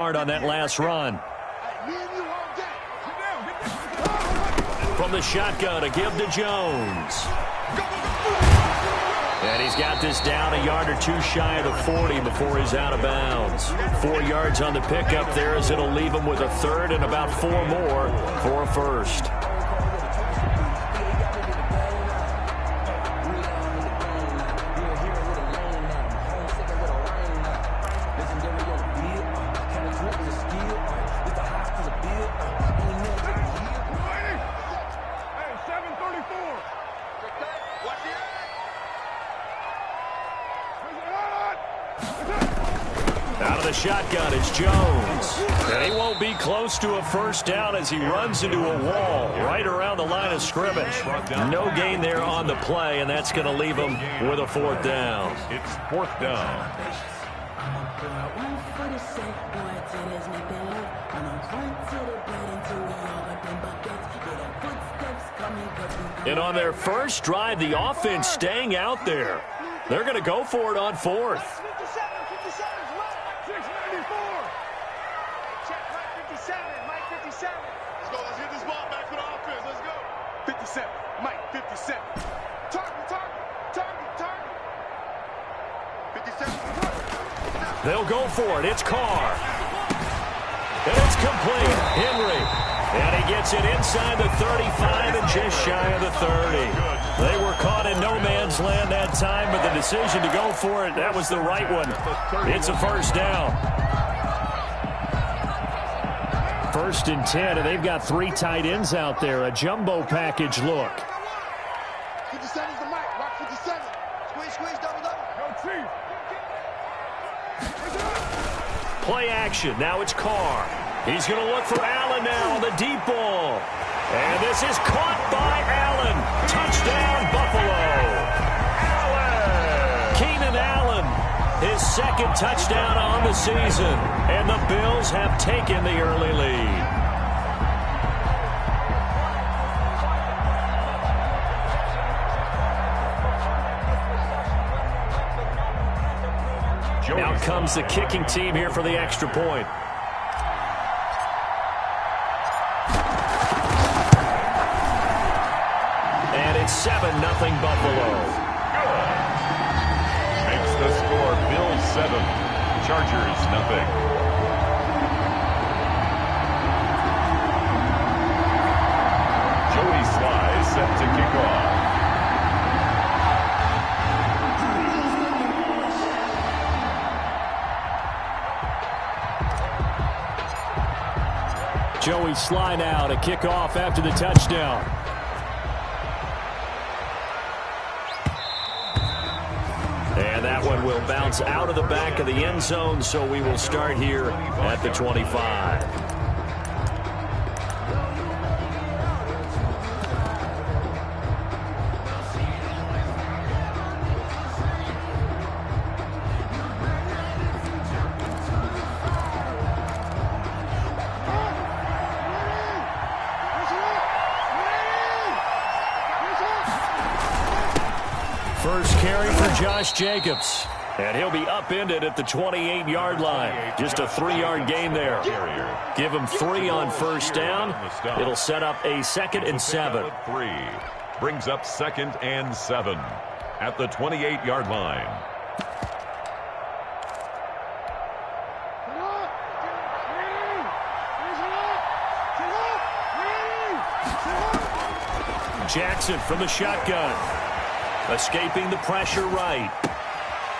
on that last run. From the shotgun, a give to Jones. And he's got this down a yard or two shy of the 40 before he's out of bounds. 4 yards on the pickup there as it'll leave him with a third and about 4 more for a first. Out of the shotgun is Jones. And he won't be close to a first down as he runs into a wall right around the line of scrimmage. No gain there on the play, and that's going to leave him with a 4th down. It's 4th down. And on their first drive, the offense staying out there. They're going to go for it on 4th. Let's get this ball back for the offense. Let's go. 57. Mike, 57. Target. 57. They'll go for it. It's Carr. And it's complete. Henry. And he gets it inside the 35 and just shy of the 30. They were caught in no man's land that time, but the decision to go for it, that was the right one. It's a first down. 1st and 10, and they've got 3 tight ends out there. A jumbo package look. 57's the mic. Rock 57. Squeeze, double. Go Chief. Play action. Now it's Carr. He's going to look for Allen now on the deep ball. And this is caught by Allen. Touchdown, Buffalo. Keenan Allen, his 2nd touchdown on the season. And the Bills have taken the early lead. Out comes the kicking team here for the extra point. And it's 7-0 Buffalo. Good. Makes the score Bills 7, Chargers 0. Joey Sly set to kick off. Joey Sly now to kick off after the touchdown. And that one will bounce out of the back of the end zone, so we will start here at the 25. First carry for Josh Jacobs. And he'll be upended at the 28-yard line. Just a 3-yard gain there. Give him 3 on first down. It'll set up a 2nd and 7. 3 brings up 2nd and 7 at the 28-yard line. Jackson from the shotgun. Escaping the pressure right.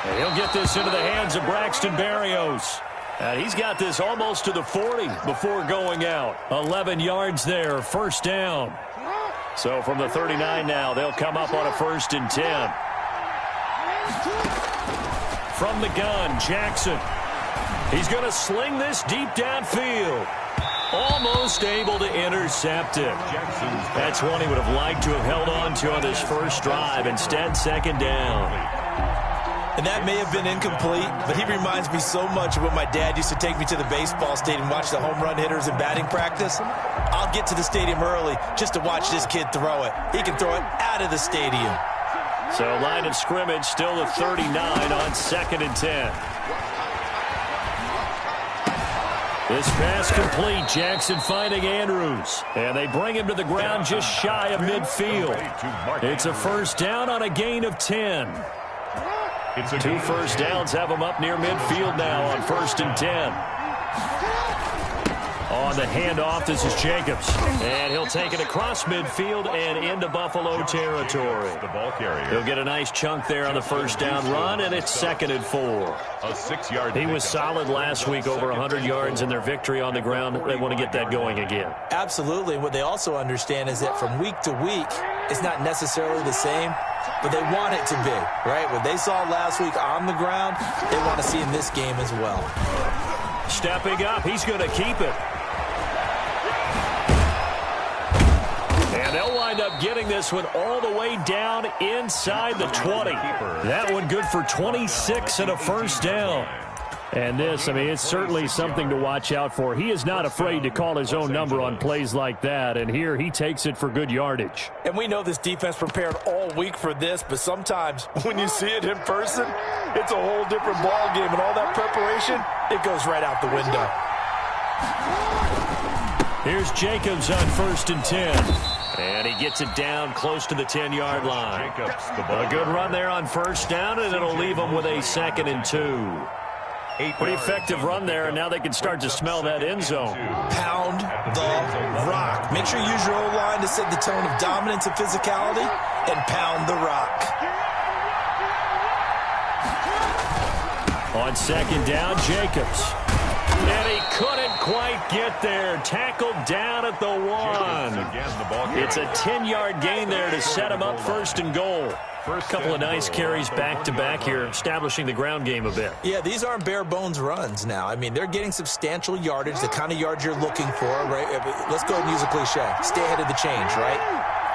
And he'll get this into the hands of Braxton Berrios. And he's got this almost to the 40 before going out. 11 yards there, first down. So from the 39 now, they'll come up on a 1st and 10. From the gun, Jackson. He's going to sling this deep downfield. Almost able to intercept it. That's one he would have liked to have held on to on this first drive. Instead, 2nd down. And that may have been incomplete, but he reminds me so much of when my dad used to take me to the baseball stadium and watch the home run hitters in batting practice. I'll get to the stadium early just to watch this kid throw it. He can throw it out of the stadium. So line of scrimmage still the 39 on 2nd and 10. This pass complete. Jackson finding Andrews. And they bring him to the ground just shy of midfield. It's a first down on a gain of 10. Two first downs have him up near midfield now on 1st and 10. On the handoff, this is Jacobs. And he'll take it across midfield and into Buffalo territory. The ball carrier. He'll get a nice chunk there on the first down run, and it's 2nd and 4. A 6-yard. He was solid last week, over 100 yards in their victory on the ground. They want to get that going again. Absolutely. What they also understand is that from week to week, it's not necessarily the same, but they want it to be, right? What they saw last week on the ground, they want to see in this game as well. Stepping up, he's going to keep it. And they'll wind up getting this one all the way down inside the 20. That one good for 26 and a first down. And this, I mean, it's certainly something to watch out for. He is not afraid to call his own number on plays like that, and here he takes it for good yardage. And we know this defense prepared all week for this, but sometimes when you see it in person, it's a whole different ball game, and all that preparation, it goes right out the window. Here's Jacobs on 1st and 10. And he gets it down close to the 10-yard line. A good run there on first down, and it'll leave him with a 2nd and 2. Pretty effective run there, and now they can start to smell that end zone. Pound the rock. Make sure you use your O-line to set the tone of dominance and physicality, and pound the rock. On 2nd down, Jacobs. And he couldn't quite get there. Tackled down at the 1. It's a 10-yard gain there to set him up 1st and goal. A couple of nice carries back-to-back here, establishing the ground game a bit. Yeah, these aren't bare-bones runs now. I mean, they're getting substantial yardage, the kind of yards you're looking for, right? Let's go and use a cliche. Stay ahead of the change, right?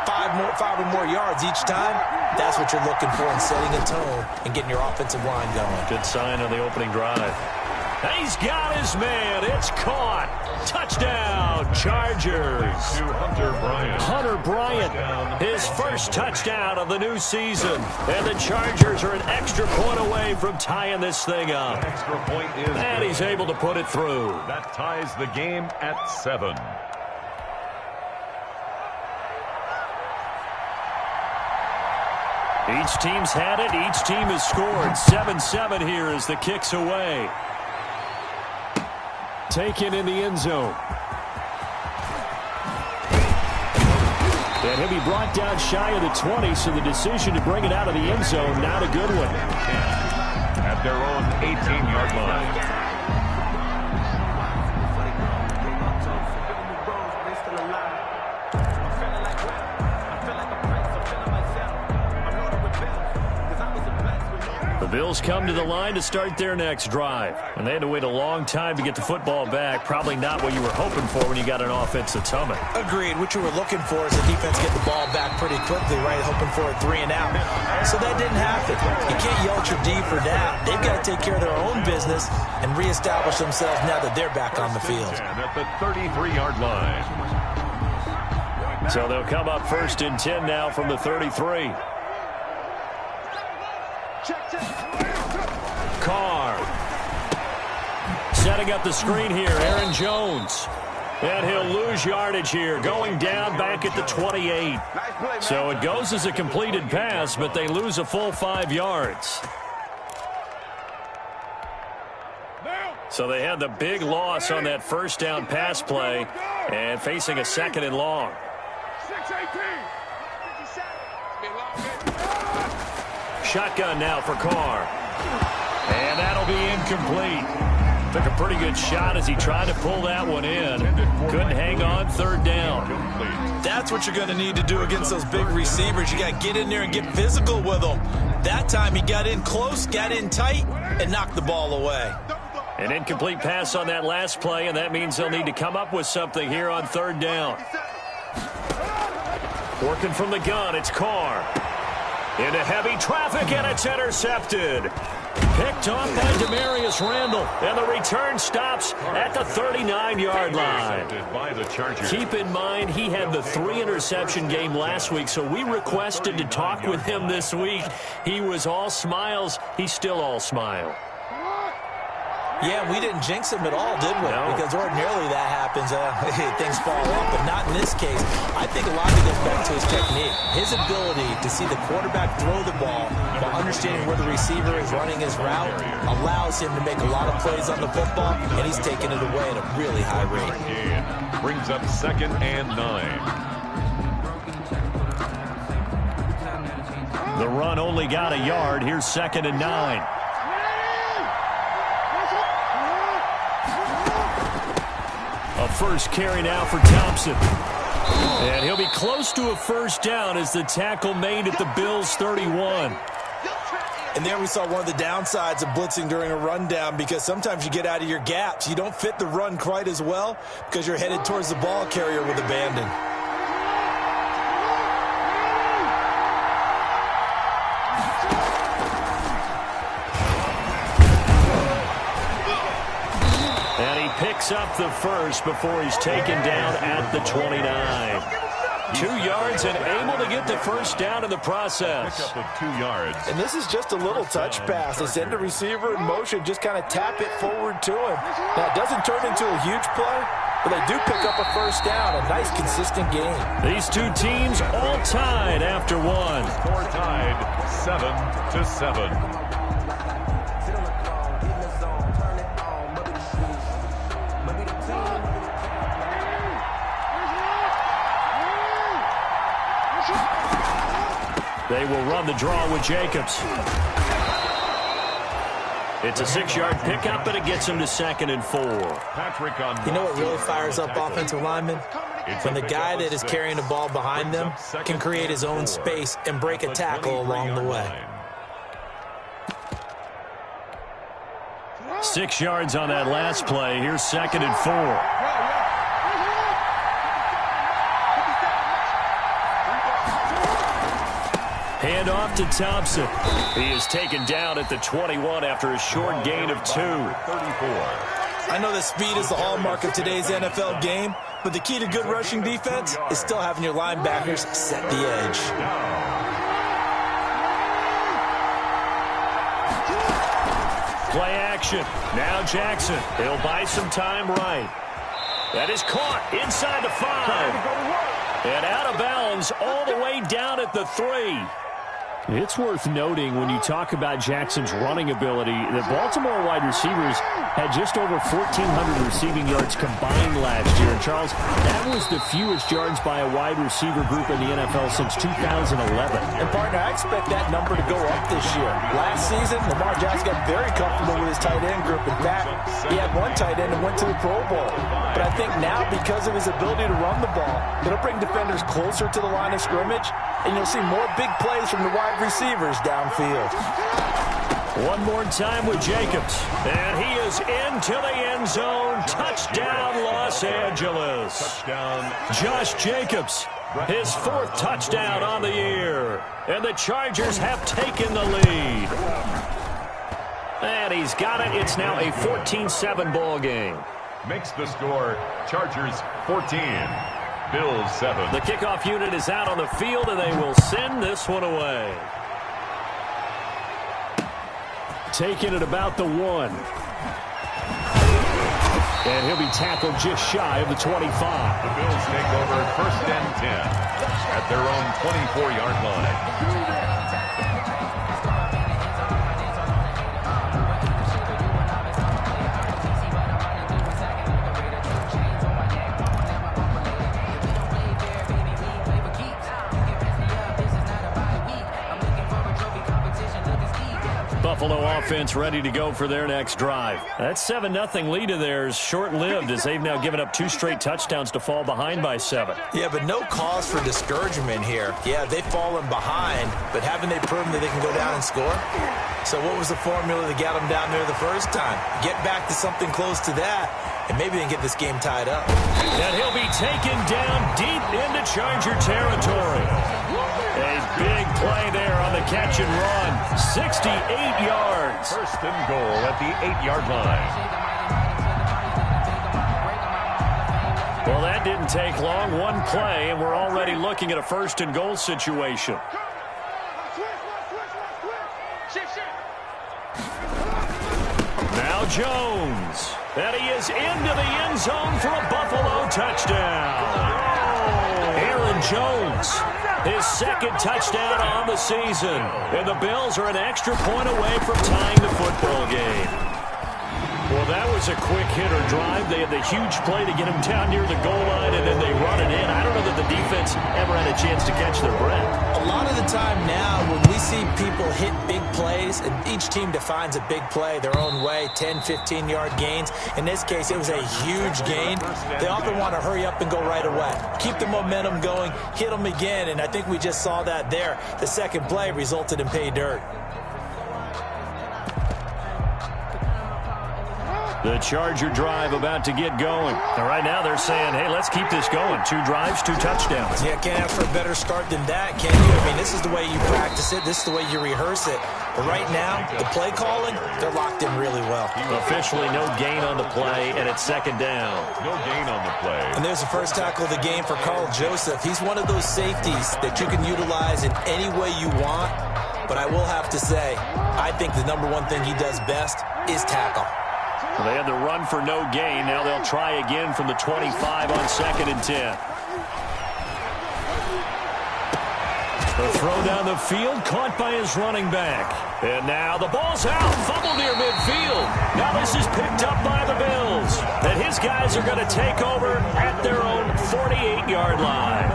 5 or more yards each time, that's what you're looking for in setting a tone and getting your offensive line going. Good sign on the opening drive. He's got his man. It's caught. Touchdown, Chargers. Hunter Bryant, his first touchdown of the new season. And the Chargers are an extra point away from tying this thing up. Extra point is and he's able to put it through. That ties the game at 7. Each team's had it. Each team has scored. 7-7 here as the kick's away. Taken in the end zone. And he'll be brought down shy of the 20, so the decision to bring it out of the end zone, not a good one. At their own 18-yard line. The Bills come to the line to start their next drive. And they had to wait a long time to get the football back. Probably not what you were hoping for when you got an offense that's humming. Agreed. What you were looking for is the defense get the ball back pretty quickly, right? Hoping for a 3 and out. So that didn't happen. You can't yell at your D for that. They've got to take care of their own business and reestablish themselves now that they're back on the field. At the 33-yard line. So they'll come up 1st and 10 now from the 33. Carr. Setting up the screen here, Aaron Jones. And he'll lose yardage here, going down back at the 28. So it goes as a completed pass, but they lose a full 5 yards. So they had the big loss on that first down pass play and facing a 2nd and long. Shotgun now for Carr. And that'll be incomplete. Took a pretty good shot as he tried to pull that one in. Couldn't hang on 3rd down. That's what you're going to need to do against those big receivers. You got to get in there and get physical with them. That time he got in close, got in tight, and knocked the ball away. An incomplete pass on that last play, and that means they'll need to come up with something here on 3rd down. Working from the gun, it's Carr. Into heavy traffic, and it's intercepted. Picked off by Demarius Randall, and the return stops at the 39-yard line. Keep in mind, he had the 3-interception game last week, so we requested to talk with him this week. He was all smiles. He's still all smile. Yeah, we didn't jinx him at all, did we? No. Because ordinarily that happens. Things fall off, but not in this case. I think a lot of it goes back to his technique. His ability to see the quarterback throw the ball while understanding where the receiver is running his route allows him to make a lot of plays on the football, and he's taking it away at a really high rate. Brings up 2nd and 9. The run only got a yard. Here's 2nd and 9. A first carry now for Thompson. And he'll be close to a first down as the tackle made at the Bills' 31. And there we saw one of the downsides of blitzing during a rundown, because sometimes you get out of your gaps. You don't fit the run quite as well because you're headed towards the ball carrier with abandon. Picks up the first before he's taken down at the 29. 2 yards and able to get the first down in the process. Pick up of 2 yards. And this is just a little touch pass. They send the receiver in motion, just kind of tap it forward to him. Now, it doesn't turn into a huge play, but they do pick up a first down. A nice, consistent game. These two teams all tied after one. Score tied 7-7. They will run the draw with Jacobs. It's a 6-yard pickup, but it gets him to 2nd and 4. You know what really fires up offensive linemen? When the guy that is carrying the ball behind them can create his own space and break a tackle along the way. 6 yards on that last play. Here's 2nd and 4. Hand off to Thompson. He is taken down at the 21 after a short gain of 2. 34. I know that speed is the hallmark of today's NFL game, but the key to good rushing defense is still having your linebackers set the edge. Play action. Now Jackson. He'll buy some time right. That is caught inside the 5. And out of bounds all the way down at the 3. It's worth noting when you talk about Jackson's running ability that Baltimore wide receivers had just over 1,400 receiving yards combined last year. And Charles, that was the fewest yards by a wide receiver group in the NFL since 2011. And partner, I expect that number to go up this year. Last season, Lamar Jackson got very comfortable with his tight end group. In fact, he had one tight end that went to the Pro Bowl. But I think now, because of his ability to run the ball, it'll bring defenders closer to the line of scrimmage, and you'll see more big plays from the wide receivers downfield. One more time with Jacobs. And he is into the end zone. Touchdown, Los Angeles. Touchdown. Josh Jacobs, his 4th touchdown on the year. And the Chargers have taken the lead. And he's got it. It's now a 14-7 ball game. Makes the score Chargers 14. Bills 7. The kickoff unit is out on the field, and they will send this one away. Taking it about the 1. And he'll be tackled just shy of the 25. The Bills take over 1st and 10 at their own 24-yard line. Buffalo offense ready to go for their next drive. That 7-0 lead of theirs short-lived as they've now given up 2 straight touchdowns to fall behind by 7. Yeah, but no cause for discouragement here. Yeah, they've fallen behind, but haven't they proven that they can go down and score? So what was the formula that got them down there the first time? Get back to something close to that, and maybe they can get this game tied up. And he'll be taken down deep into Charger territory. A big play there on the catch and run. 68 yards. 1st and goal at the 8-yard line. Well, that didn't take long. One play, and we're already looking at a 1st and goal situation. Now Jones. And he is into the end zone for a Buffalo touchdown. Aaron Jones, his second touchdown on the season. And the Bills are an extra point away from tying the football game. Well, that was a quick hitter drive. They had the huge play to get him down near the goal line, and then they run it in. I don't know that the defense ever had a chance to catch their breath. A lot of the time now when we see people hit big plays, and each team defines a big play their own way, 10, 15-yard gains. In this case, it was a huge gain. They often want to hurry up and go right away. Keep the momentum going, hit them again, and I think we just saw that there. The second play resulted in pay dirt. The Charger drive about to get going. And right now they're saying, hey, let's keep this going. 2 drives, 2 touchdowns. Yeah, can't ask for a better start than that, can you? I mean, this is the way you practice it. This is the way you rehearse it. But right now, the play calling, they're locked in really well. Officially no gain on the play, and it's second down. No gain on the play. And there's the first tackle of the game for Carl Joseph. He's one of those safeties that you can utilize in any way you want. But I will have to say, I think the number one thing he does best is tackle. Well, they had the run for no gain. Now they'll try again from the 25 on 2nd and 10. The throw down the field, caught by his running back. And now the ball's out, fumble near midfield. Now this is picked up by the Bills. And his guys are going to take over at their own 48-yard line.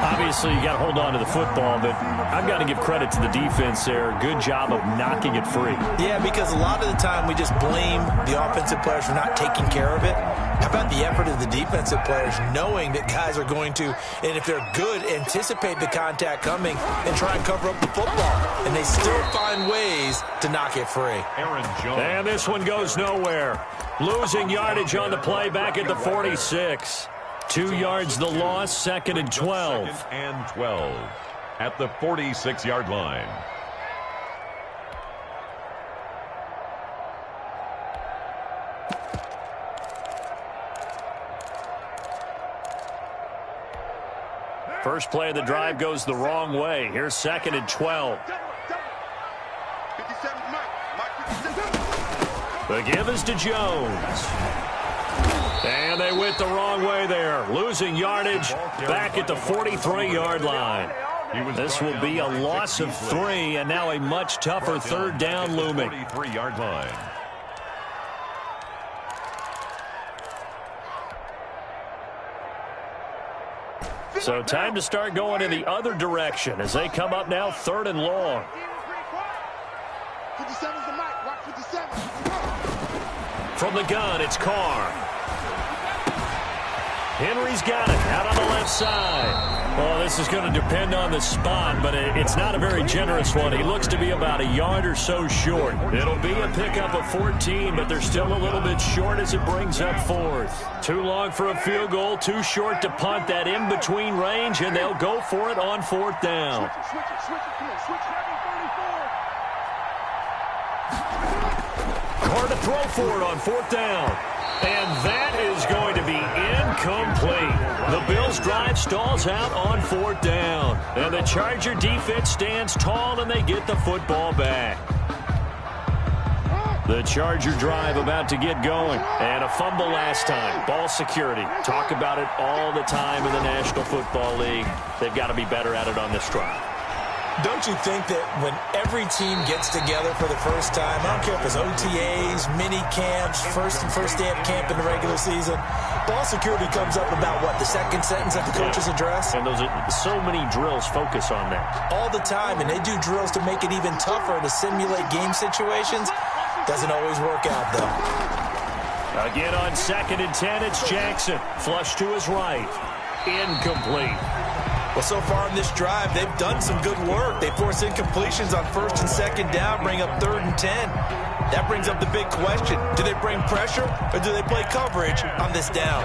Obviously, you got to hold on to the football, but I've got to give credit to the defense there. Good job of knocking it free. Yeah, because a lot of the time we just blame the offensive players for not taking care of it. How about the effort of the defensive players knowing that guys are going to, and if they're good, anticipate the contact coming and try and cover up the football. And they still find ways to knock it free. Aaron Jones. And this one goes nowhere. Losing yardage on the play back at the 46. 2 yards the loss, 2nd and 12. 2nd and 12 at the 46-yard line. First play of the drive goes the wrong way. Here's 2nd and 12. 57, Mike. The give is to Jones. And they went the wrong way there. Losing yardage back at the 43-yard line. This will be a loss of 3, and now a much tougher 3rd down looming. 43-yard line. So time to start going in the other direction as they come up now 3rd and long. 57's the Mike. Watch 57. From the gun, it's Carr. Henry's got it out on the left side. Well, this is going to depend on the spot, but it's not a very generous one. He looks to be about a yard or so short. It'll be a pickup of 14, but they're still a little bit short as it brings up 4th. Too long for a field goal, too short to punt that in-between range, and they'll go for it on 4th down. Switch it. Come on, switch it. Carr to throw for it on 4th down. And that is going to be incomplete. The Bills' drive stalls out on 4th down. And the Charger defense stands tall, and they get the football back. The Charger drive about to get going. And a fumble last time. Ball security. Talk about it all the time in the National Football League. They've got to be better at it on this drive. Don't you think that when every team gets together for the first time, I don't care if it's OTAs, mini camps, first day of camp in the regular season, ball security comes up about, what, the second sentence of the coach's address? And those are so many drills focus on that. All the time, and they do drills to make it even tougher to simulate game situations. Doesn't always work out, though. Again on 2nd and 10, it's Jackson. Flush to his right. Incomplete. Well, so far in this drive, they've done some good work. They force incompletions on 1st and 2nd down, bring up 3rd and 10. That brings up the big question. Do they bring pressure, or do they play coverage on this down?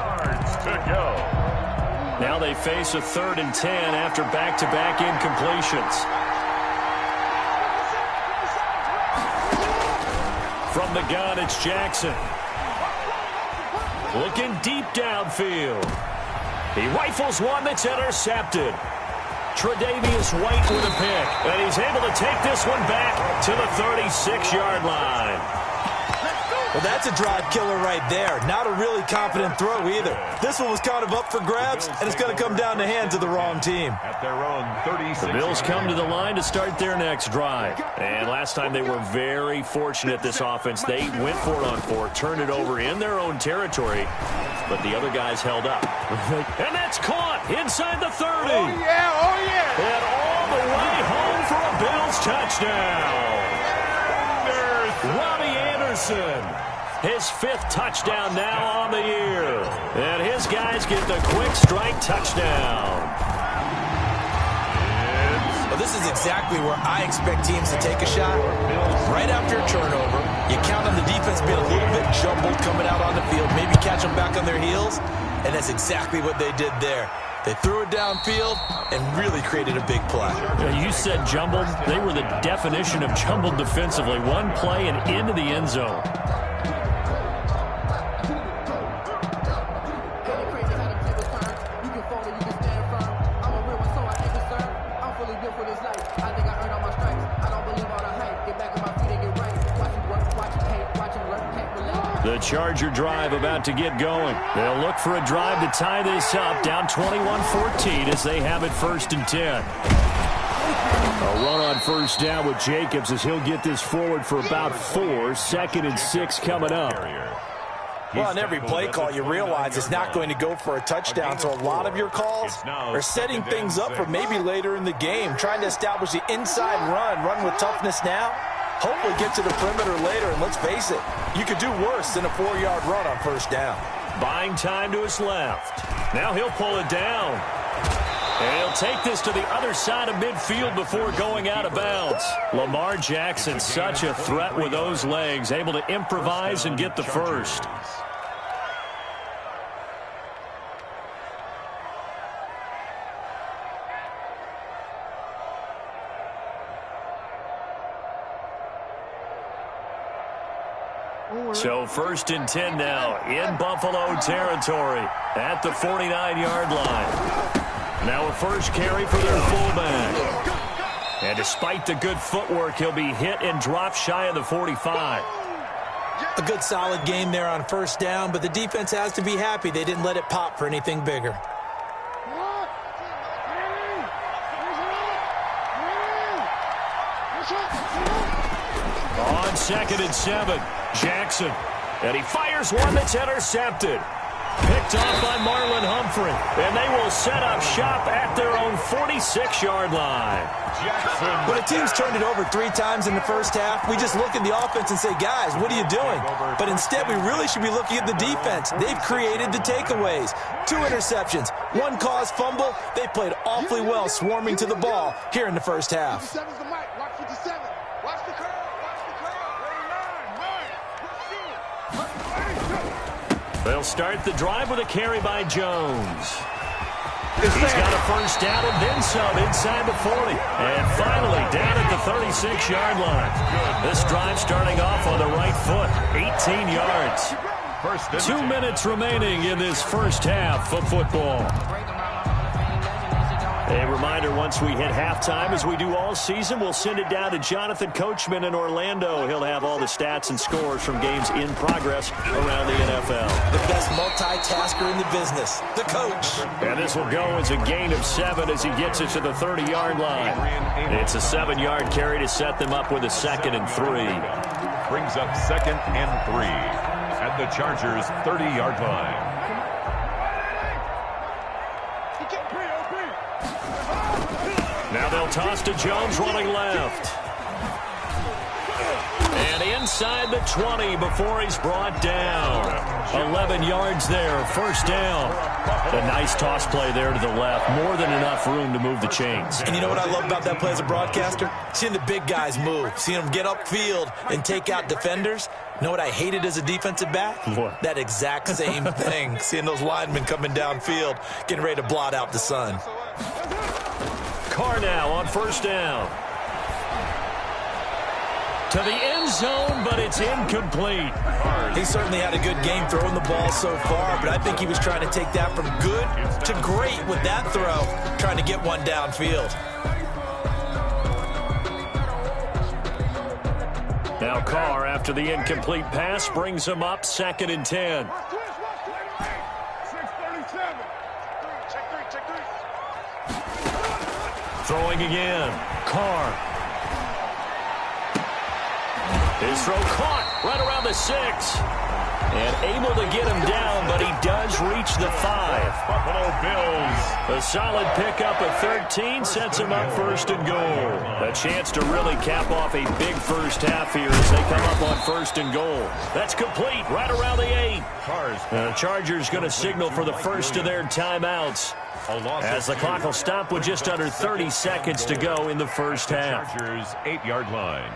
Now they face a 3rd and 10 after back-to-back incompletions. From the gun, it's Jackson. Looking deep downfield. He rifles one that's intercepted. Tre'Davious White with a pick. And he's able to take this one back to the 36-yard line. Well, that's a drive killer right there. Not a really confident throw either. This one was kind of up for grabs, and it's going to come down the hands of the wrong team. At their own 36. The Bills come to the line to start their next drive. And last time they were very fortunate, this offense. They went for it on 4, turned it over in their own territory, but the other guys held up. And that's caught inside the 30. Oh, yeah, oh, yeah. And all the way home for a Bills touchdown. Robbie Anderson, his 5th touchdown now on the year. And his guys get the quick strike touchdown. Well, this is exactly where I expect teams to take a shot. Right after a turnover, you count on the defense being a little bit jumbled coming out on the field, maybe catch them back on their heels, and that's exactly what they did there. They threw it downfield and really created a big play. You said jumbled. They were the definition of jumbled defensively. One play and into the end zone. The Charger drive about to get going. They'll look for a drive to tie this up, down 21-14 as they have it 1st and 10. A run on 1st down with Jacobs as he'll get this forward for about 4. 2nd and 6 coming up. Well, on every play call, you realize it's not going to go for a touchdown, so a lot of your calls are setting things up for maybe later in the game, trying to establish the inside run with toughness now. Hopefully get to the perimeter later, and let's face it, you could do worse than a 4-yard run on 1st down. Buying time to his left. Now he'll pull it down. And he'll take this to the other side of midfield before going out of bounds. Lamar Jackson, such a threat with those legs, able to improvise and get the first. So 1st and 10 now in Buffalo territory at the 49-yard line. Now a first carry for their fullback. And despite the good footwork, he'll be hit and dropped shy of the 45. A good solid game there on 1st down, but the defense has to be happy they didn't let it pop for anything bigger. On 2nd and 7, Jackson. And he fires one that's intercepted. Picked off by Marlon Humphrey. And they will set up shop at their own 46-yard line. When a team's turned it over 3 times in the 1st half, we just look at the offense and say, guys, what are you doing? But instead, we really should be looking at the defense. They've created the takeaways. 2 interceptions, 1 caused fumble. They played awfully well swarming to the ball here in the 1st half. 57's the mic. Watch 57. Watch the curve. Watch the curve. They'll start the drive with a carry by Jones. He's got a first down and then some inside the 40. And finally down at the 36-yard line. This drive starting off on the right foot. 18 yards. 2 minutes remaining in this first half of football. A reminder, once we hit halftime, as we do all season, we'll send it down to Jonathan Coachman in Orlando. He'll have all the stats and scores from games in progress around the NFL. The best multitasker in the business, the coach. And this will go as a gain of 7 as he gets it to the 30-yard line. It's a 7-yard carry to set them up with a 2nd and 3. Brings up 2nd and 3 at the Chargers' 30-yard line. Now they'll toss to Jones running left. And inside the 20 before he's brought down. 11 yards there, first down. A nice toss play there to the left. More than enough room to move the chains. And you know what I love about that play as a broadcaster? Seeing the big guys move. Seeing them get upfield and take out defenders. You know what I hated as a defensive back? What? That exact same thing. Seeing those linemen coming downfield, getting ready to blot out the sun. Carr now on first down. To the end zone, but it's incomplete. He certainly had a good game throwing the ball so far, but I think he was trying to take that from good to great with that throw, trying to get one downfield. Now Carr, after the incomplete pass, brings him up 2nd and 10. Throwing again. Carr. His throw caught right around the 6. And able to get him down, but he does reach the 5. Buffalo Bills. A solid pickup of 13 sets him up 1st and goal. A chance to really cap off a big first half here as they come up on 1st and goal. That's complete right around the 8. The Chargers going to signal for the first of their timeouts, as the clock will stop with just under 30 seconds to go in the first half. Chargers 8-yard line.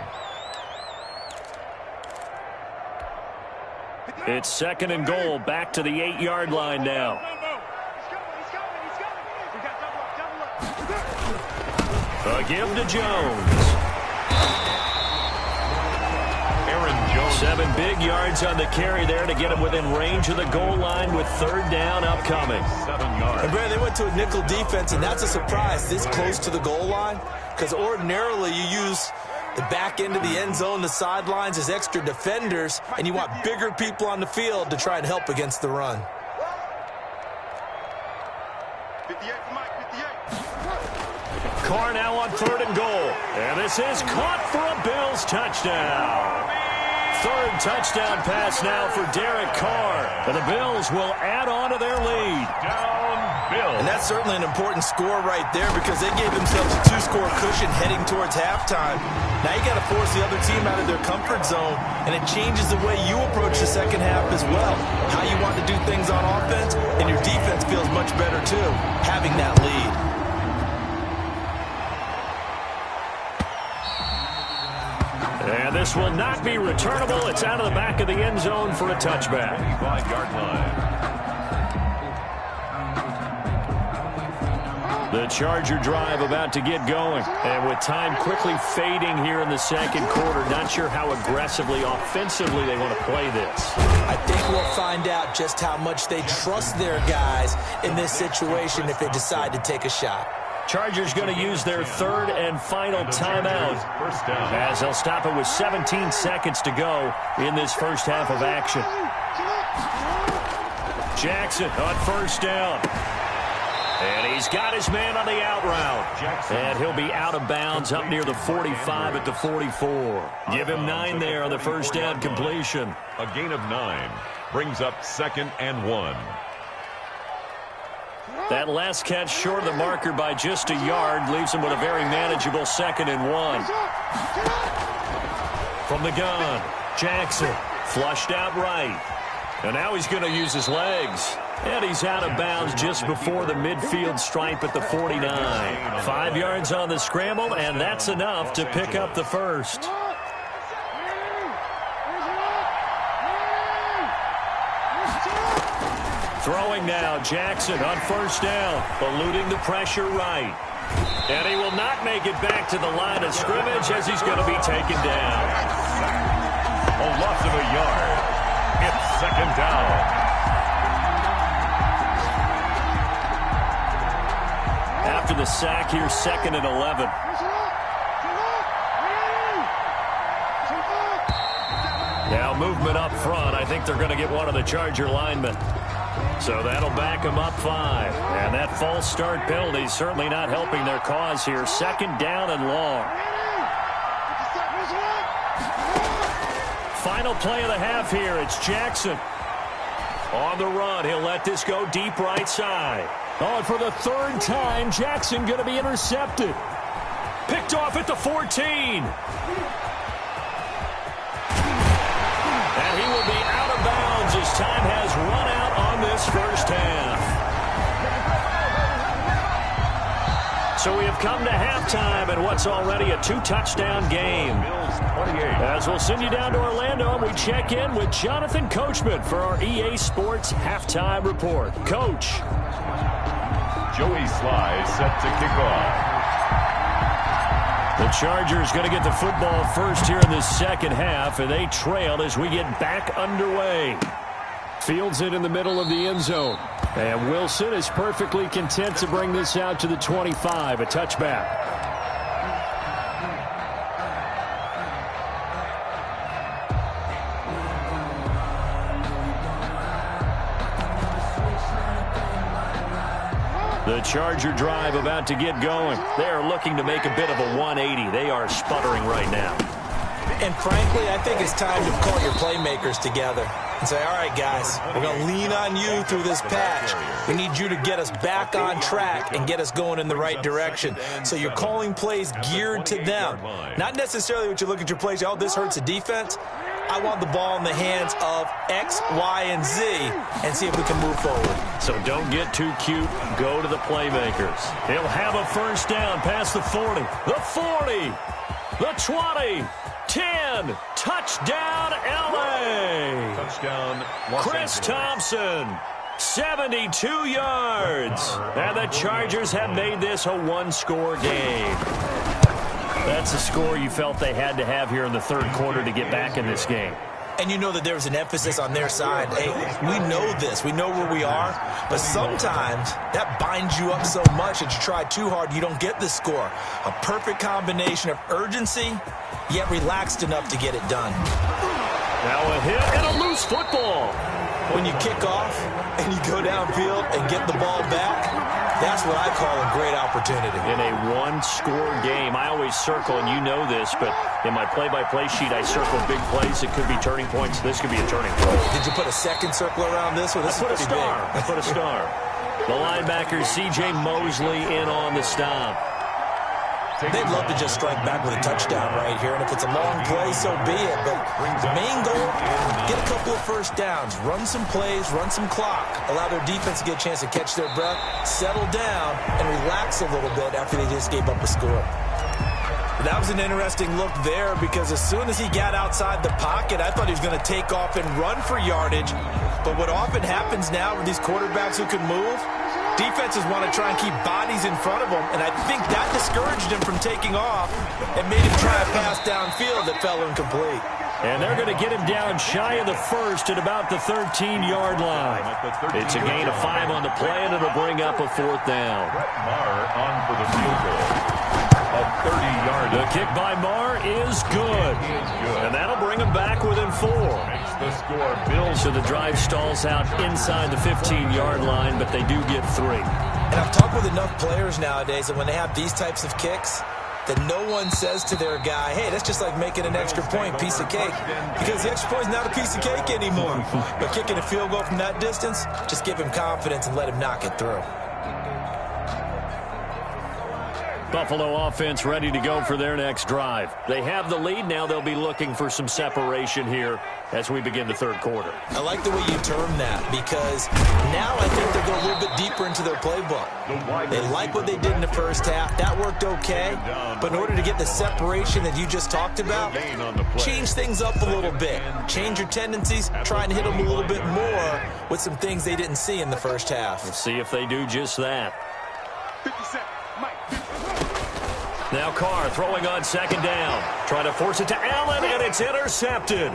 It's 2nd and goal, back to the 8-yard line now. A give to Jones. Aaron Jones. 7 big yards on the carry there to get him within range of the goal line with 3rd down upcoming. 7 yards. And Brad, they went to a nickel defense, and that's a surprise this close to the goal line, because ordinarily you use the back end of the end zone, the sidelines as extra defenders, and you want bigger people on the field to try and help against the run. 58 for Mike, 58. Carr now on 3rd and goal. And this is caught for a Bills touchdown. 3rd touchdown pass now for Derek Carr. And the Bills will add on to their lead. Down Bills. And that's certainly an important score right there, because they gave themselves a 2-score cushion heading towards halftime. Now you got to force the other team out of their comfort zone, and it changes the way you approach the second half as well. How you want to do things on offense, and your defense feels much better too, having that lead. And this will not be returnable. It's out of the back of the end zone for a touchback. 25-yard line. The Charger drive about to get going. And with time quickly fading here in the 2nd quarter, not sure how aggressively, offensively they want to play this. I think we'll find out just how much they trust their guys in this situation if they decide to take a shot. Chargers going to use their 3rd and final timeout, First down. as they'll stop it with 17 seconds to go in this first half of action. Jackson on 1st down. And he's got his man on the out route. And he'll be out of bounds up near the 45 at the 44. Give him 9 there on the first down completion. A gain of 9 brings up 2nd and 1. That last catch short of the marker by just a yard leaves him with a very manageable 2nd and 1. From the gun, Jackson flushed out right. And now he's going to use his legs. And he's out of bounds just before the midfield stripe at the 49. 5 yards on the scramble, and that's enough to pick up the first. Throwing now, Jackson on 1st down, eluding the pressure right. And he will not make it back to the line of scrimmage as he's going to be taken down. A loss of a yard. It's 2nd down. After the sack here, 2nd and 11. Now movement up front. I think they're going to get one of the Charger linemen. So that'll back them up 5. And that false start penalty is certainly not helping their cause here. 2nd down and long. Final play of the half here. It's Jackson. On the run, he'll let this go deep right side. Oh, and for the 3rd time, Jackson going to be intercepted. Picked off at the 14. And he will be out of bounds as time has run out on this first half. So we have come to halftime in what's already a 2-touchdown game. As we'll send you down to Orlando, and we check in with Jonathan Coachman for our EA Sports Halftime Report. Coach. Joey Sly set to kick off. The Chargers going to get the football first here in this second half, and they trail as we get back underway. Fields it in the middle of the end zone. And Wilson is perfectly content to bring this out to the 25, a touchback. The Charger drive about to get going. They are looking to make a bit of a 180. They are sputtering right now. And frankly, I think it's time to call your playmakers together and say, all right, guys, we're going to lean on you through this patch. We need you to get us back on track and get us going in the right direction. So you're calling plays geared to them. Not necessarily what you look at your plays, oh, this hurts the defense. I want the ball in the hands of X, Y, and Z and see if we can move forward. So don't get too cute. Go to the playmakers. He'll have a first down past the 40. The 40. The 20. 10. Touchdown, L.A. Touchdown, Los Chris Angeles. Thompson. 72 yards. And the Chargers have made this a one-score game. That's the score you felt they had to have here in the third quarter to get back in this game. And you know that there was an emphasis on their side. Hey, we know this. We know where we are. But sometimes that binds you up so much that you try too hard, you don't get the score. A perfect combination of urgency, yet relaxed enough to get it done. Now a hit and a loose football. When you kick off and you go downfield and get the ball back, that's what I call a great opportunity. In a one-score game, I always circle, and you know this, but in my play-by-play sheet, I circle big plays. It could be turning points. This could be a turning point. Did you put a second circle around this one? This I put a is pretty star. big. I put a star. The linebacker, C.J. Mosley, in on the stop. They'd love to just strike back with a touchdown right here, and if it's a long play, so be it. But the main goal, get a couple of first downs, run some plays, run some clock, allow their defense to get a chance to catch their breath, settle down, and relax a little bit after they just gave up a score. That was an interesting look there because as soon as he got outside the pocket, I thought he was going to take off and run for yardage. But what often happens now with these quarterbacks who can move, defenses want to try and keep bodies in front of them, and I think that discouraged him from taking off and made him try a pass downfield that fell incomplete. And they're going to get him down shy of the first at about the 13-yard line. It's a gain of 5 on the play, and it'll bring up a fourth down. Marr on for the field goal. A 30-yard. The kick by Marr is good. And that'll bring him back within 4. Makes the score. Bills. So the drive stalls out inside the 15-yard line, but they do get 3. And I've talked with enough players nowadays that when they have these types of kicks, that no one says to their guy, hey, that's just like making an extra point, piece of cake. Because the extra point is not a piece of cake anymore. But kicking a field goal from that distance, just give him confidence and let him knock it through. Buffalo offense ready to go for their next drive. They have the lead. Now they'll be looking for some separation here as we begin the third quarter. I like the way you term that because now I think they'll go a little bit deeper into their playbook. They like what they did in the first half. That worked okay. But in order to get the separation that you just talked about, change things up a little bit. Change your tendencies. Try and hit them a little bit more with some things they didn't see in the first half. Let's see if they do just that. 57. Mike. Now Carr throwing on second down. Trying to force it to Allen, and it's intercepted.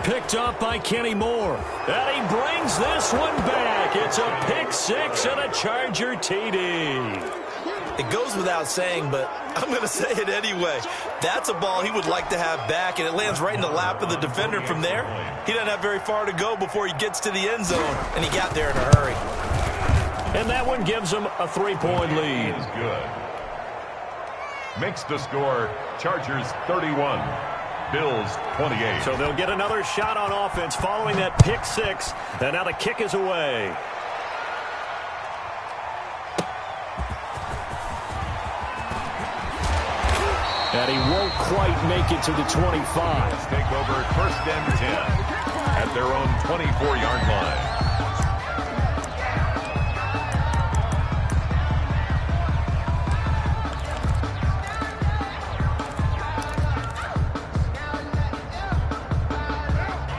Picked up by Kenny Moore. And he brings this one back. It's a pick 6 and a Charger TD. It goes without saying, but I'm going to say it anyway. That's a ball he would like to have back, and it lands right in the lap of the defender from there. He doesn't have very far to go before he gets to the end zone, and he got there in a hurry. And that one gives him a 3-point lead. Good. Makes the score Chargers 31, Bills 28. So they'll get another shot on offense following that pick 6. And now the kick is away. And he won't quite make it to the 25. Let's take over first and 10 at their own 24-yard line.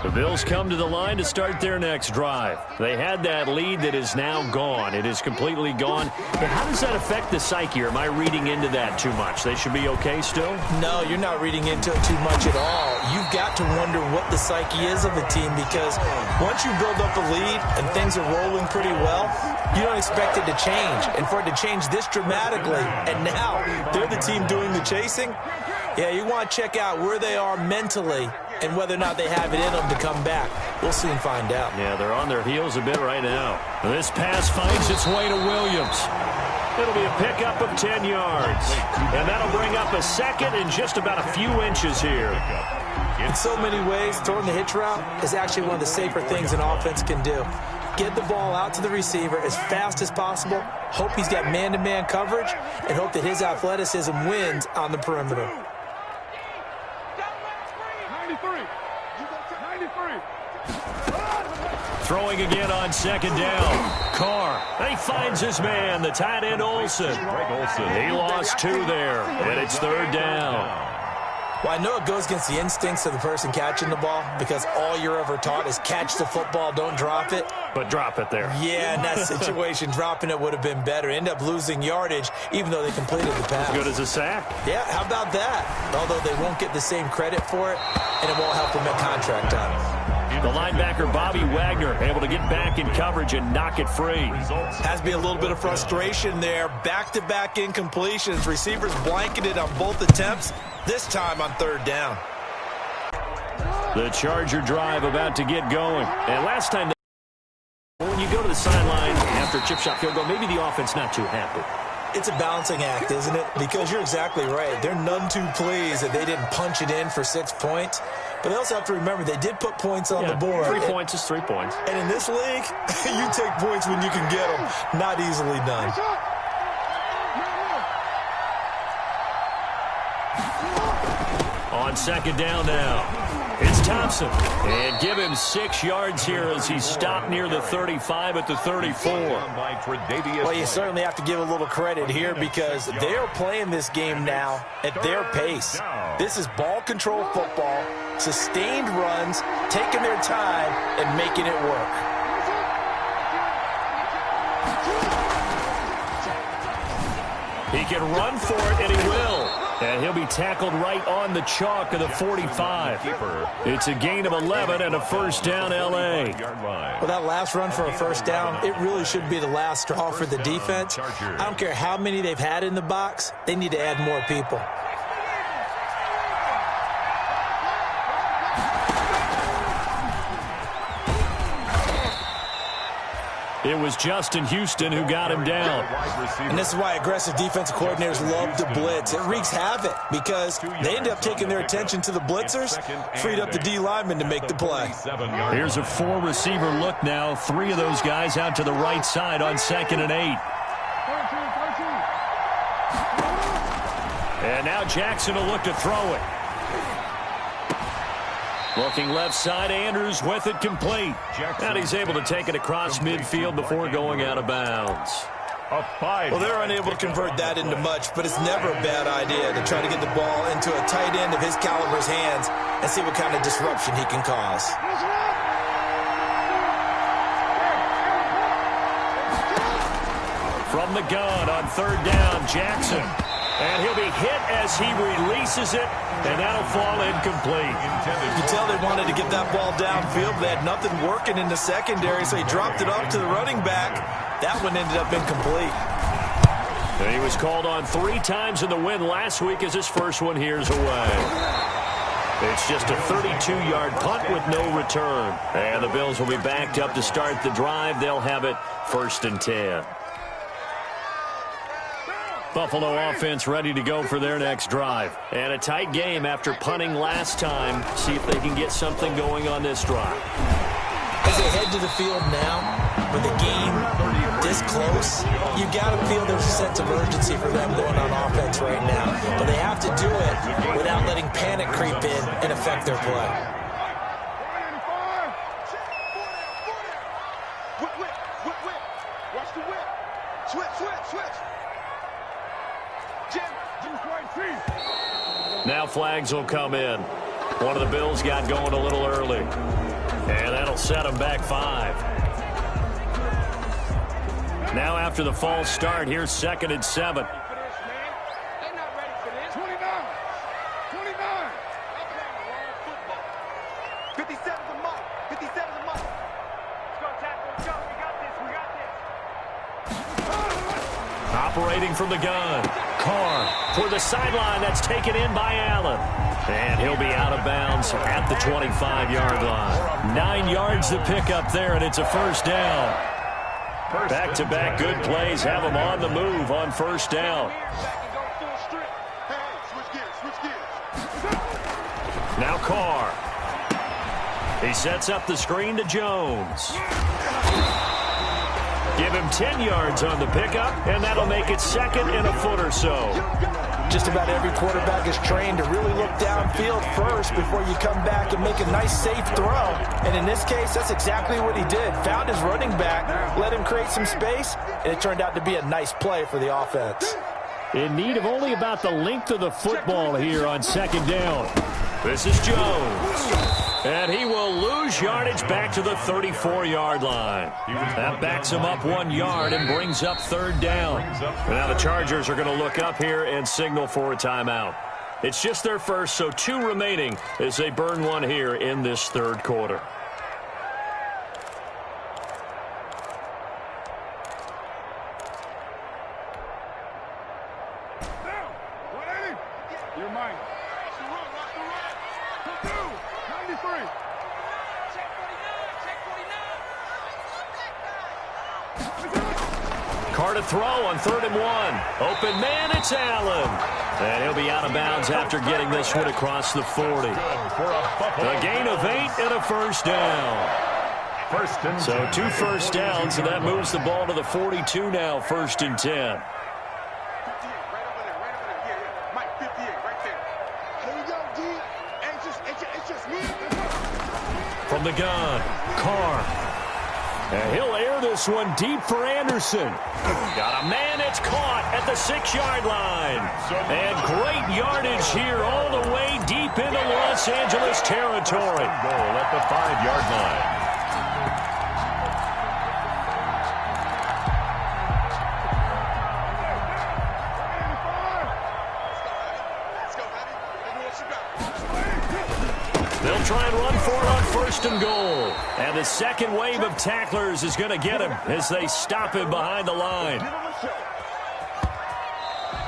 The Bills come to the line to start their next drive. They had that lead that is now gone. It is completely gone. But how does that affect the psyche? Or am I reading into that too much? They should be okay still? No, you're not reading into it too much at all. You've got to wonder what the psyche is of the team because once you build up a lead and things are rolling pretty well, you don't expect it to change. And for it to change this dramatically, and now they're the team doing the chasing, yeah, you want to check out where they are mentally and whether or not they have it in them to come back, we'll soon find out. Yeah, they're on their heels a bit right now. This pass finds its way to Williams. It'll be a pickup of 10 yards. And that'll bring up a second and just about a few inches here. In so many ways, throwing the hitch route is actually one of the safer things an offense can do. Get the ball out to the receiver as fast as possible, hope he's got man-to-man coverage, and hope that his athleticism wins on the perimeter. 93. Throwing again on second down. Carr. He finds his man, the tight end Olsen. He lost 2 there, and it's third down. Well, I know it goes against the instincts of the person catching the ball because all you're ever taught is catch the football, don't drop it. But drop it there. Yeah, in that situation, dropping it would have been better. End up losing yardage even though they completed the pass. As good as a sack. Yeah, how about that? Although they won't get the same credit for it, and it won't help them at contract time. The linebacker, Bobby Wagner, able to get back in coverage and knock it free. Has to be a little bit of frustration there. Back-to-back incompletions. Receivers blanketed on both attempts, this time on third down. The Charger drive about to get going. And last time, when you go to the sideline after a chip shot field goal, maybe the offense not too happy. It's a balancing act, isn't it? Because you're exactly right. They're none too pleased that they didn't punch it in for 6 points. But they also have to remember they did put points on the board. 3 points is 3 points. And in this league, you take points when you can get them. Not easily done. On second down now. It's Thompson. And give him 6 yards here as he's stopped near the 35 at the 34. Well, you certainly have to give a little credit here because they are playing this game now at their pace. This is ball control football, sustained runs, taking their time, and making it work. He can run for it, and he will. And he'll be tackled right on the chalk of the 45. It's a gain of 11 and a first down, L.A. Well, that last run for a first down, it really should be the last straw for the defense. I don't care how many they've had in the box. They need to add more people. It was Justin Houston who got him down. And this is why aggressive defensive coordinators love to blitz. It wreaks havoc because they end up taking their attention to the blitzers, freed up the D lineman to make the play. Here's a 4-receiver look now. 3 of those guys out to the right side on 2nd and 8. And now Jackson will look to throw it. Looking left side, Andrews with it complete. And he's able to take it across midfield before going out of bounds. Well, they're unable to convert that into much, but it's never a bad idea to try to get the ball into a tight end of his caliber's hands and see what kind of disruption he can cause. From the gun on third down, Jackson. And he'll be hit as he releases it, and that'll fall incomplete. You can tell they wanted to get that ball downfield, but they had nothing working in the secondary, so he dropped it off to the running back. That one ended up incomplete. And he was called on 3 times in the win last week as his first one here's away. It's just a 32-yard punt with no return. And the Bills will be backed up to start the drive. They'll have it 1st and 10. Buffalo offense ready to go for their next drive. And a tight game after punting last time. See if they can get something going on this drive. As they head to the field now, with the game this close, you got to feel there's a sense of urgency for them going on offense right now. But they have to do it without letting panic creep in and affect their play. Whip. Watch the whip. Switch. Now flags will come in. One of the Bills got going a little early. And that'll set them back 5. Now after the false start, here's 2nd and 7. They're not ready for this. 29. 57's a mark. 57's a mark. Let's go, tackle. Let's go. We got this. Operating from the gun. Carr for the sideline. That's taken in by Allen. And he'll be out of bounds at the 25-yard line. 9 yards to pick up there, and it's a first down. Back-to-back good plays have him on the move on first down. Now Carr. He sets up the screen to Jones. Give him 10 yards on the pickup, and that'll make it second and a foot or so. Just about every quarterback is trained to really look downfield first before you come back and make a nice, safe throw. And in this case, that's exactly what he did. Found his running back, let him create some space, and it turned out to be a nice play for the offense. In need of only about the length of the football here on second down. This is Jones. And he will lose yardage back to the 34-yard line. That backs him up 1 yard and brings up third down. Now the Chargers are going to look up here and signal for a timeout. It's just their first, so 2 remaining as they burn one here in this third quarter. You're mine. Carr to throw on 3rd and 1. Open man, it's Allen. And he'll be out of bounds after getting this one across the 40. A gain of 8 and a first down. So 2 first downs, and that moves the ball to the 42 now, 1st and 10. From the gun, Carr. And he'll air this one deep for Anderson. Got a man, it's caught at the 6-yard line. And great yardage here all the way deep into Los Angeles territory. Goal at the 5-yard line. They'll try and run for it on 1st and goal. And the second wave of tacklers is going to get him as they stop him behind the line.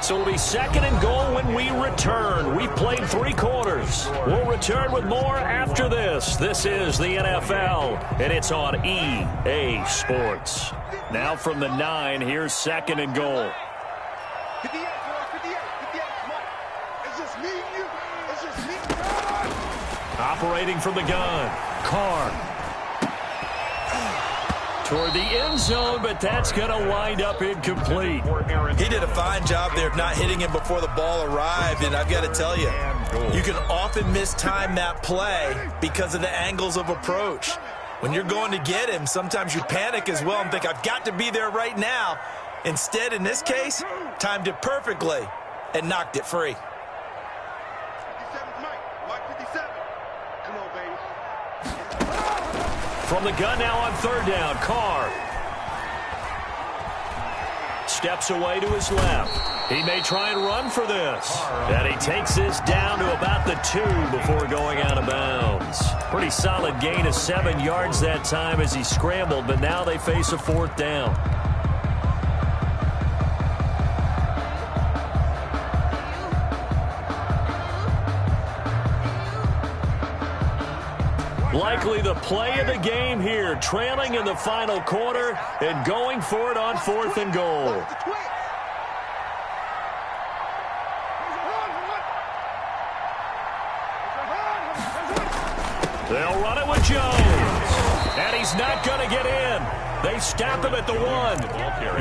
So it'll be 2nd and goal when we return. We've played 3 quarters. We'll return with more after this. This is the NFL, and it's on EA Sports. Now from the 9, here's 2nd and goal. Operating from the gun, Carr. Toward the end zone, but that's going to wind up incomplete. He did a fine job there of not hitting him before the ball arrived, and I've got to tell you, you can often mistime that play because of the angles of approach. When you're going to get him, sometimes you panic as well and think, I've got to be there right now. Instead, in this case, timed it perfectly and knocked it free. From the gun now on 3rd down, Carr. Steps away to his left. He may try and run for this. And he takes this down to about the 2 before going out of bounds. Pretty solid gain of 7 yards that time as he scrambled, but now they face a 4th down. Likely the play of the game here, trailing in the final quarter and going for it on 4th and goal. They'll run it with Jones. And he's not going to get in. They stop him at the 1.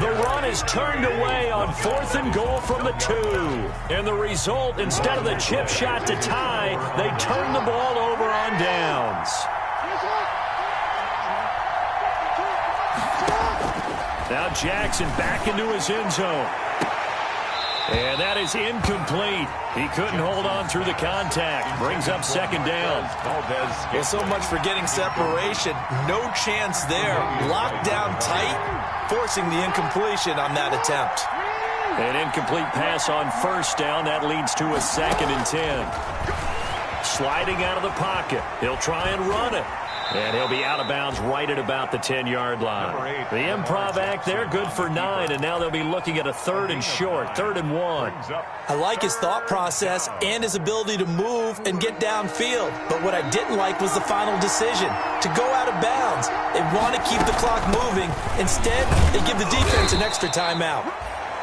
The run is turned away on 4th and goal from the 2. And the result, instead of the chip shot to tie, they turn the ball over on downs. Now Jackson back into his end zone. And that is incomplete. He couldn't hold on through the contact. Brings up 2nd down. Well, so much for getting separation. No chance there. Locked down tight, forcing the incompletion on that attempt. An incomplete pass on 1st down. That leads to a 2nd and 10. Sliding out of the pocket. He'll try and run it. And he'll be out of bounds right at about the 10-yard line. The improv act there, good for 9, and now they'll be looking at a 3rd and short, 3rd and 1. I like his thought process and his ability to move and get downfield. But what I didn't like was the final decision, to go out of bounds. They want to keep the clock moving. Instead, they give the defense an extra timeout.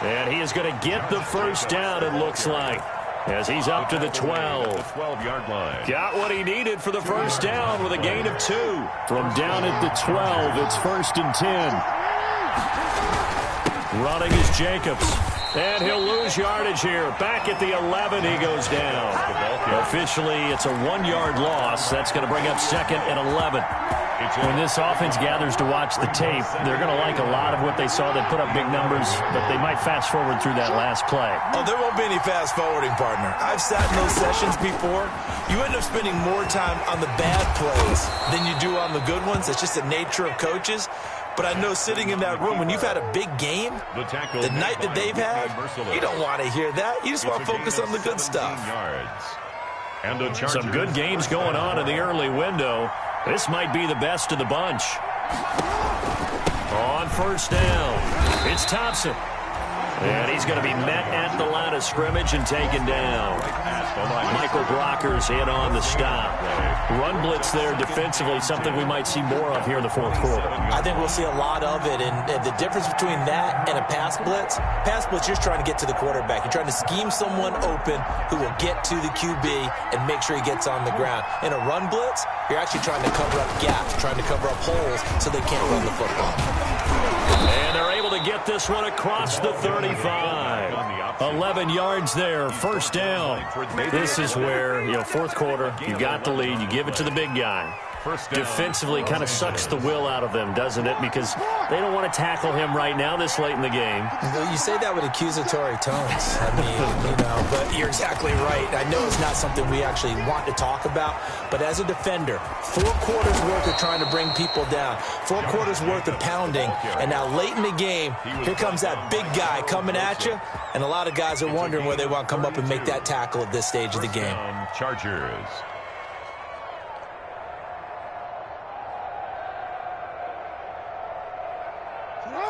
And he is going to get the first down, it looks like, as he's up to the 12. 12-yard line. Got what he needed for the first down with a gain of 2. From down at the 12, it's 1st and 10. Running is Jacobs. And he'll lose yardage here. Back at the 11, he goes down. Officially, it's a 1-yard loss. That's going to bring up 2nd and 11. When this offense gathers to watch the tape, they're going to like a lot of what they saw. They put up big numbers, but they might fast forward through that last play. Oh, there won't be any fast forwarding, partner. I've sat in those sessions before. You end up spending more time on the bad plays than you do on the good ones. It's just the nature of coaches. But I know sitting in that room, when you've had a big game, the night that they've had, you don't want to hear that. You just want to focus on the good stuff. Some good games going on in the early window. This might be the best of the bunch. On first down, it's Thompson. And he's going to be met at the line of scrimmage and taken down. Michael Brockers in on the stop. Run blitz there defensively, something we might see more of here in the 4th quarter. I think we'll see a lot of it, and the difference between that and a pass blitz, you're trying to get to the quarterback. You're trying to scheme someone open who will get to the QB and make sure he gets on the ground. In a run blitz, you're actually trying to cover up gaps, trying to cover up holes so they can't run the football. And they're able to get this one across the 35. 11 yards there, first down. This is where, 4th quarter, you got the lead, you give it to the big guy. Defensively kind of sucks the will out of them, doesn't it? Because they don't want to tackle him right now this late in the game. You say that with accusatory tones. I mean, but you're exactly right. I know it's not something we actually want to talk about, but as a defender, 4 quarters worth of trying to bring people down, 4 quarters worth of pounding, and now late in the game, here comes that big guy coming at you, and a lot of guys are wondering where they want to come up and make that tackle at this stage of the game. Chargers.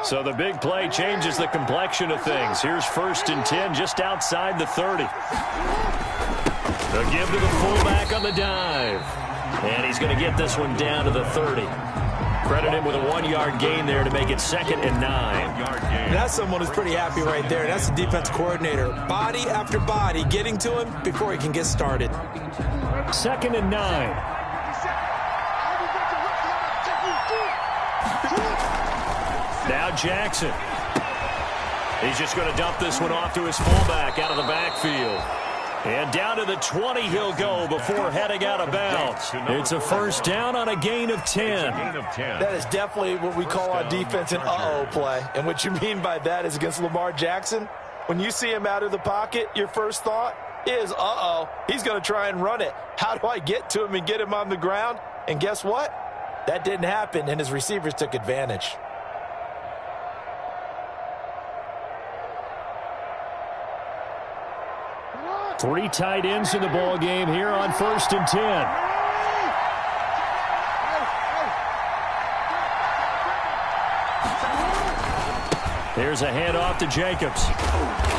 So the big play changes the complexion of things. Here's 1st and 10 just outside the 30. They'll give to the fullback on the dive. And he's going to get this one down to the 30. Credit him with a 1-yard gain there to make it 2nd and 9. That's someone who's pretty happy right there. That's the defense coordinator. Body after body getting to him before he can get started. 2nd and 9. Now Jackson. He's just going to dump this one off to his fullback out of the backfield. And down to the 20 he'll go before heading out of bounds. It's a first down on a gain of 10. That is definitely what we call on defense an uh-oh play. And what you mean by that is against Lamar Jackson, when you see him out of the pocket, your first thought is, uh-oh, he's going to try and run it. How do I get to him and get him on the ground? And guess what? That didn't happen, and his receivers took advantage. Three tight ends in the ball game here on 1st and 10. Here's a handoff to Jacobs.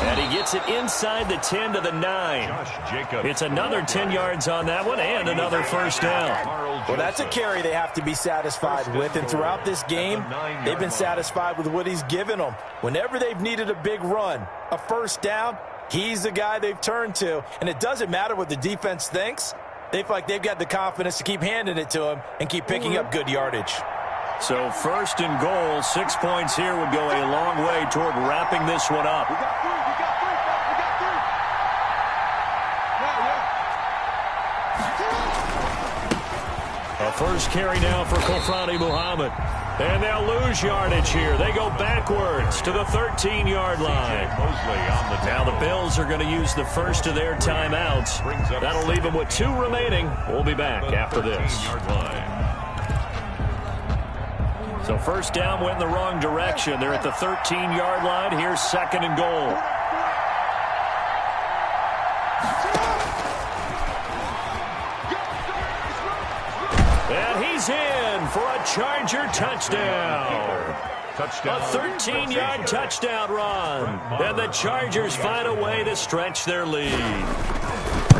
And he gets it inside the 10 to the 9. It's another 10 yards on that one and another first down. Well, that's a carry they have to be satisfied with. And throughout this game, they've been satisfied with what he's given them. Whenever they've needed a big run, a first down, he's the guy they've turned to. And it doesn't matter what the defense thinks. They feel like they've got the confidence to keep handing it to him and keep picking up good yardage. So 1st and goal, 6 points here would go a long way toward wrapping this one up. We got 3. A first carry now for Kofrani Muhammad. And they'll lose yardage here. They go backwards to the 13-yard line. Now the Bills are going to use the first of their timeouts. That'll leave them with 2 remaining. We'll be back after this. So first down went in the wrong direction. They're at the 13-yard line. Here's 2nd and goal. And he's is in for a Charger touchdown. Touchdown. A 13-yard touchdown run. And the Chargers find a way to stretch their lead.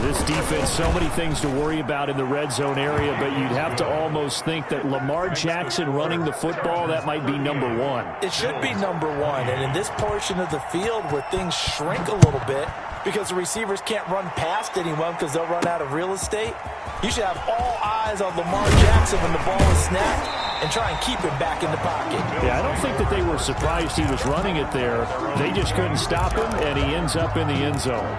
This defense, so many things to worry about in the red zone area, but you'd have to almost think that Lamar Jackson running the football, that might be number one. It should be number one, and in this portion of the field where things shrink a little bit because the receivers can't run past anyone because they'll run out of real estate, you should have all eyes on Lamar Jackson when the ball is snapped and try and keep him back in the pocket. Yeah, I don't think that they were surprised he was running it there. They just couldn't stop him, and he ends up in the end zone.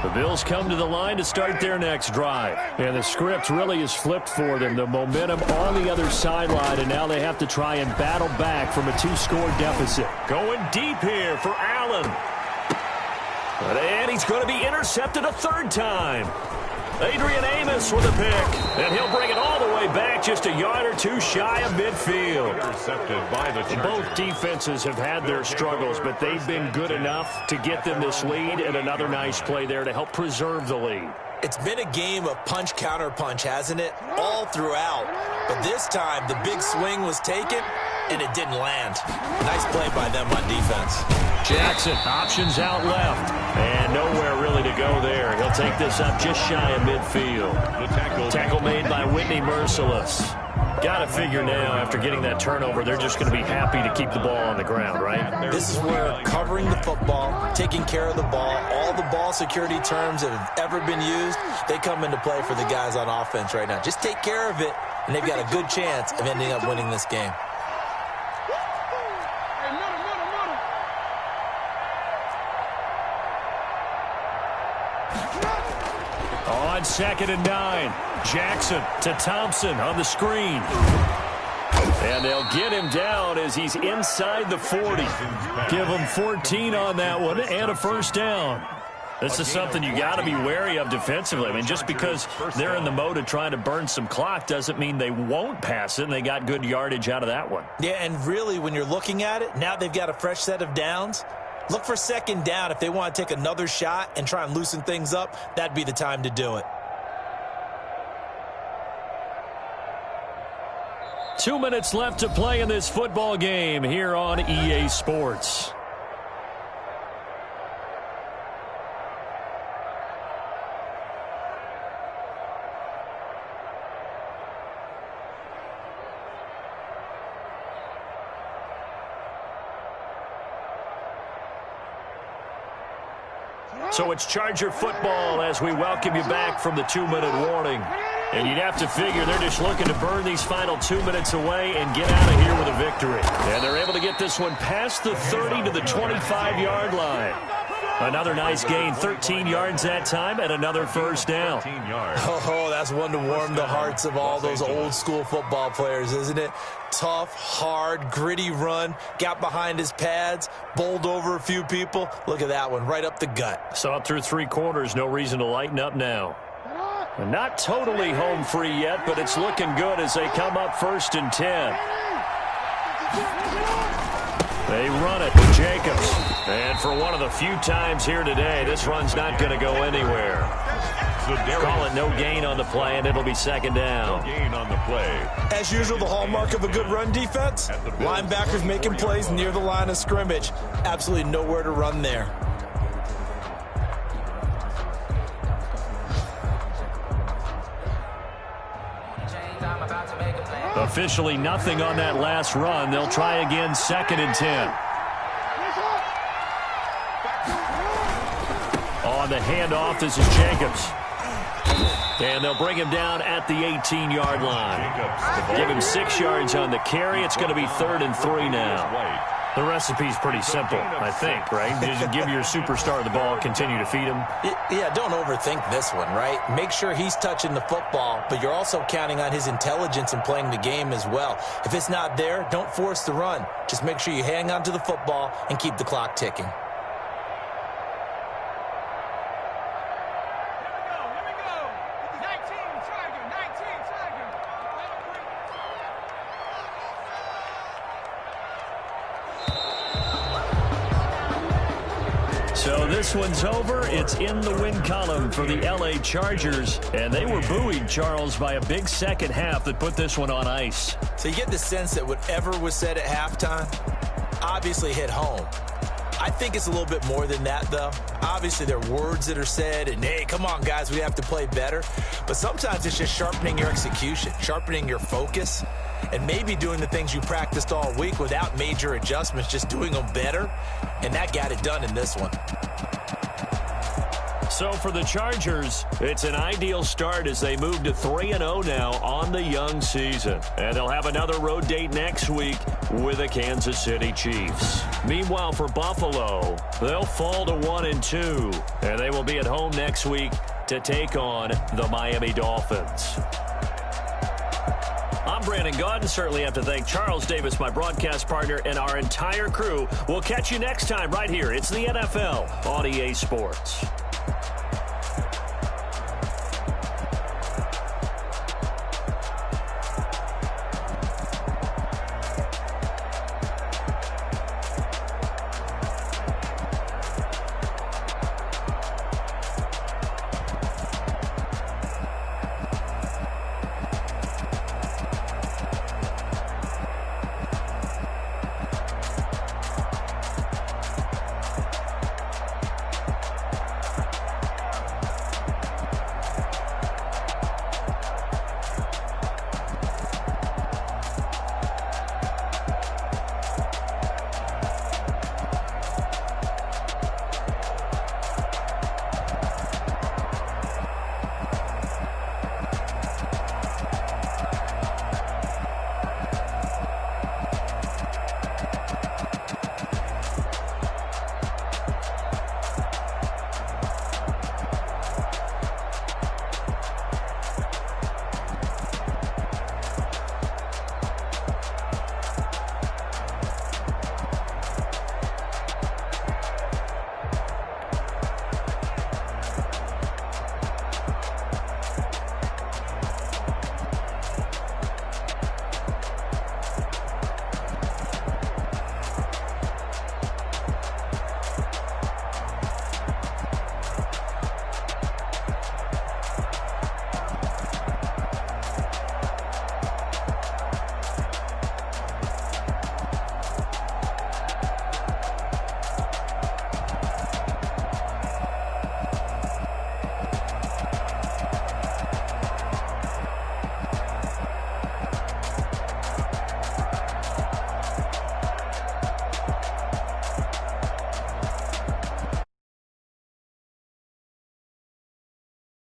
The Bills come to the line to start their next drive. And the script really is flipped for them. The momentum on the other sideline, and now they have to try and battle back from a 2-score deficit. Going deep here for Allen. And he's going to be intercepted a third time. Adrian Amos with a pick. And he'll bring it all the way back just a yard or two shy of midfield. Intercepted by the Chargers. Both defenses have had their struggles, but they've been good enough to get them this lead, and another nice play there to help preserve the lead. It's been a game of punch-counter-punch, hasn't it? All throughout. But this time, the big swing was taken, and it didn't land. Nice play by them on defense. Jackson options out left. And nowhere really to go there. He'll take this up just shy of midfield. Tackle made by Whitney Merciless. Got to figure now, after getting that turnover, they're just going to be happy to keep the ball on the ground, right? This is where covering the football, taking care of the ball, all the ball security terms that have ever been used, they come into play for the guys on offense right now. Just take care of it, and they've got a good chance of ending up winning this game. On 2nd and 9, Jackson to Thompson on the screen. And they'll get him down as he's inside the 40. Give him 14 on that one and a first down. This is something you got to be wary of defensively. I mean, just because they're in the mode of trying to burn some clock doesn't mean they won't pass it, and they got good yardage out of that one. Yeah, and really, when you're looking at it, now they've got a fresh set of downs. Look for 2nd down. If they want to take another shot and try and loosen things up, that'd be the time to do it. 2 minutes left to play in this football game here on EA Sports. So it's Charger football as we welcome you back from the 2-minute warning. And you'd have to figure they're just looking to burn these final 2 minutes away and get out of here with a victory. And they're able to get this one past the 30 to the 25-yard line. Another nice gain, 13 yards that time, and another first down. Oh, that's one to warm the hearts of all those old-school football players, isn't it? Tough, hard, gritty run, got behind his pads, bowled over a few people. Look at that one, right up the gut. Saw it through 3 quarters, no reason to lighten up now. And not totally home free yet, but it's looking good as they come up 1st and 10. They run it with Jacobs. And for one of the few times here today, this run's not going to go anywhere. Call it no gain on the play, and it'll be 2nd down. No gain on the play. As usual, the hallmark of a good run defense, linebackers making plays near the line of scrimmage. Absolutely nowhere to run there. Officially nothing on that last run. They'll try again 2nd and 10. On the handoff, this is Jacobs. And they'll bring him down at the 18-yard line. Give him 6 yards on the carry. It's going to be 3rd and 3 now. The recipe's pretty simple, I think, right? Just give your superstar the ball, continue to feed him. Yeah, don't overthink this one, right? Make sure he's touching the football, but you're also counting on his intelligence in playing the game as well. If it's not there, don't force the run. Just make sure you hang on to the football and keep the clock ticking. So this one's over. It's in the win column for the L.A. Chargers, and they were buoyed, Charles, by a big second half that put this one on ice. So you get the sense that whatever was said at halftime obviously hit home. I think it's a little bit more than that, though. Obviously, there are words that are said, and, hey, come on, guys, we have to play better. But sometimes it's just sharpening your execution, sharpening your focus, and maybe doing the things you practiced all week without major adjustments, just doing them better. And that got it done in this one. So for the Chargers, it's an ideal start as they move to 3-0 now on the young season. And they'll have another road date next week with the Kansas City Chiefs. Meanwhile, for Buffalo, they'll fall to 1-2. And they will be at home next week to take on the Miami Dolphins. I'm Brandon Gaudin. Certainly have to thank Charles Davis, my broadcast partner, and our entire crew. We'll catch you next time right here. It's the NFL on EA Sports.